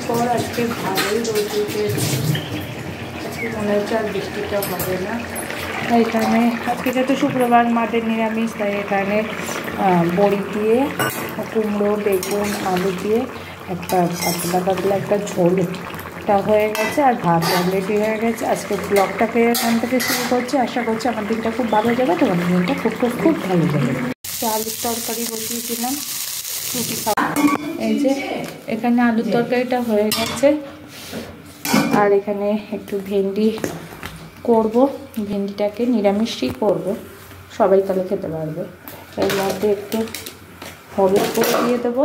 পর আজকে ভালোই রোদ উঠেছে। আজকে মনে হচ্ছে আর বৃষ্টিটা হবে না। এখানে আজকে যেহেতু শুক্রবার মাদের নিরামিষ, তাই এখানে বড়ি দিয়ে কুমড়ো বেগুন আলু দিয়ে একটা পাতলা একটা ঝোলটা হয়ে গেছে, আর ভাত অলরেডি হয়ে গেছে। আজকে ব্লগটাকে এখান থেকে শুরু করছি। আশা করছি আমার দিনটা খুব ভালো যাবে, তোমাদের দিনটা খুব খুব খুব ভালো যাবে। আলুর তরকারি বসিয়েছিলাম, রুটি খাওয়া। এই যে এখানে আলুর তরকারিটা হয়ে গেছে, আর এখানে একটু ভেন্ডি করব। ভেন্ডিটাকে নিরামিষই করব, সবাই তাহলে খেতে পারবে। এর মধ্যে একটু হলুদ করে দিয়ে দেবো,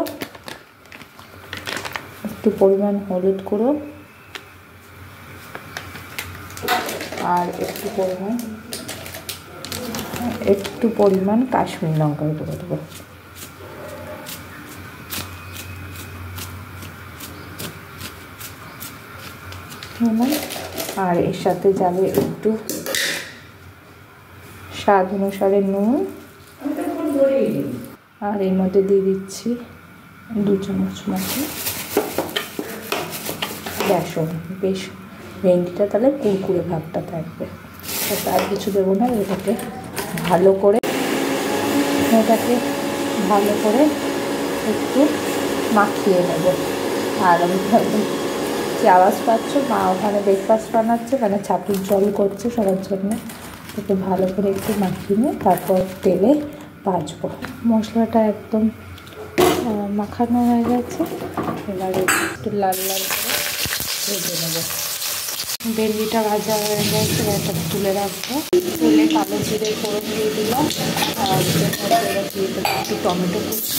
একটু পরিমাণ হলুদ গুঁড়ো, আর একটু পরিমাণ কাশ্মীরি লঙ্কার গুঁড়ো দেবো। আর এর সাথে যাবে একটু স্বাদ অনুসারে নুন, আর এর মধ্যে দিয়ে দিচ্ছি 2 চামচ মতো বেসন। বেশ ভেন্ডিটা তাহলে কুরকুরে ভাবটা থাকবে, আর কিছু দেবো না। এটাকে ভালো করে একটু মাখিয়ে নেব। আর আমি যে আওয়াজ পাচ্ছ, মা ওখানে ব্রেকফাস্ট বানাচ্ছে, মানে ছাতুর জল করছে সবার জন্য। ওকে ভালো করে একটু মাখিয়ে নিয়ে তারপর তেলে ভাজবো। মশলাটা একদম মাখানো হয়ে গেছে, এবারে একটু লাল লাল করে ভেজে নেবো। ভেন্ডিটা ভাজা হয়ে গেছে, এটা তুলে রাখবো। তুলে কালো জিরে ফোড়ন দিয়ে দিলাম, আর দিয়ে দেবো একটু টমেটো কুচি,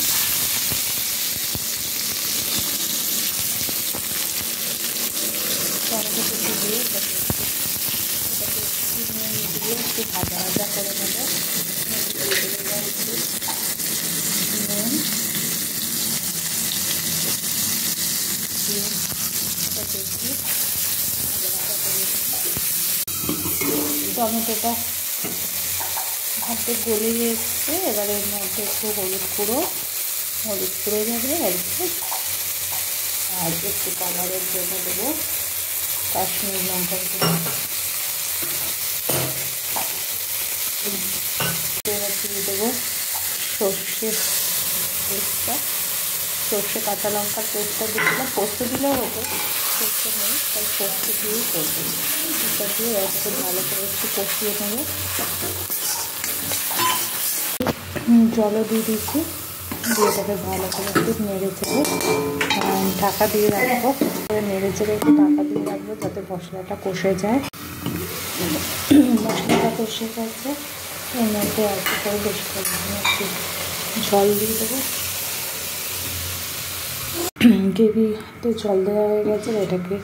দিয়ে এটাকে একটু ভাজা করে নেবো। নুন টমেটোটা হাতে গলে এসছে। এবারে এর মধ্যে একটু হলুদ গুঁড়ো যাবে আর একটু কালারের জন্য দেবো কাশ্মীরি লঙ্কার গুঁড়ো। দিয়ে দেবো সর্ষে কাঁচা লঙ্কার পেস্টটা দিয়েছিলাম। পোস্ত দিলেও হতো, পোস্ত নেই তাই পোস্ত দিয়েই করবো। এটা দিয়ে একটু ভালো করে একটু কষিয়ে নেবো। জলও দিয়ে দিচ্ছি, দিয়ে এটাকে ভালো করে একটু নেড়ে চেড়ে ঢাকা দিয়ে রাখবো। নেড়ে চেড়ে একটু ঢাকা দিয়ে রাখবো যাতে মশলাটা কষে যায়। মশলাটা কষে গেছে, এর মধ্যে একটু করে বেশি পরিমাণে একটু জল দিয়ে দেবো। গ্রেভিতে জল দেওয়া হয়ে গেছে, এটাকে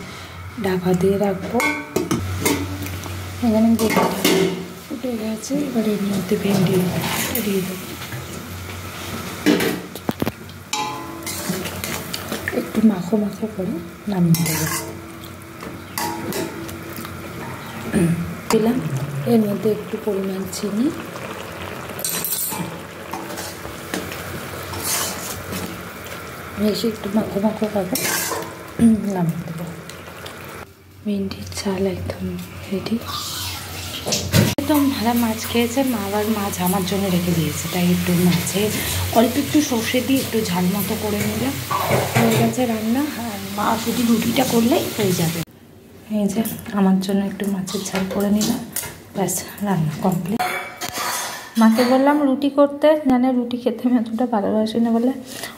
ঢাকা দিয়ে রাখবো। এখানে গ্রেভিটা ফুটে গেছে, এবার এর মধ্যে ভেন্ডি দিয়ে দেবো। একটু মাখো করে নামিয়ে দেবো। দিলাম এর মধ্যে একটু পরিমাণ চিনি, বেশি একটু মাখো হবে, নামিয়ে দেবো। ভেন্ডির ঝাল একদম রেডি। একদম ভালো মাছ খেয়েছে মা, আবার মাছ আমার জন্য রেখে দিয়েছে, তাই একটু মাছে অল্প একটু সর্ষে দিয়ে একটু ঝাল মতো করে নিলাম। হয়ে গেছে রান্না, আর মা শুধু রুটিটা করলেই হয়ে যাবে। এই যে আমার জন্য একটু মাছের ঝাল করে নিলাম, ব্যাস রান্না কমপ্লিট। মাকে বললাম রুটি করতে, জানে রুটি খেতে আমি এতটা ভালোবাসি না বলে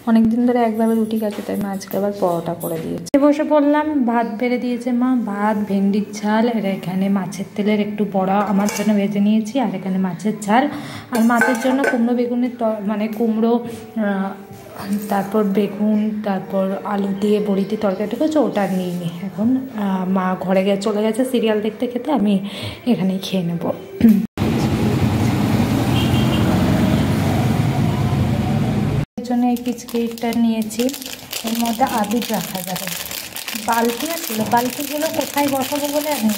অনেকদিন ধরে একভাবে রুটি খাচ্ছি, তাই মা আজকে আবার পরোটা করে দিয়েছে। বসে পড়লাম, ভাত বেড়ে দিয়েছে মা, ভাত ভেন্ডির ঝাল, আর এখানে মাছের তেলের একটু বড়া আমার জন্য ভেজে নিয়েছি, আর এখানে মাছের ঝাল, আর মাছের জন্য কুমড়ো বেগুনের মানে কুমড়ো তারপর বেগুন তারপর আলু দিয়ে বড়ি দিয়ে তরকারিটা করছে, ওটা নিয়ে নিই। এখন মা ঘরে চলে গেছে সিরিয়াল দেখতে খেতে, আমি এখানেই খেয়ে নেবো। জন্য এই পিচকিটা নিয়েছি, এর মধ্যে আবির রাখা যাবে। বালতি ছিল, বালতিগুলো কোথায় বসাবো বলে আমি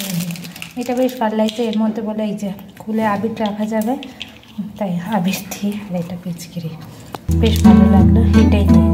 এটা বেশ ভালো লাগছে। এর মধ্যে বলে এই যে খুলে আবির রাখা যাবে, তাই আবির দিয়ে আর এটা পিচকিরি বেশ ভালো লাগলো, এটাই নিয়ে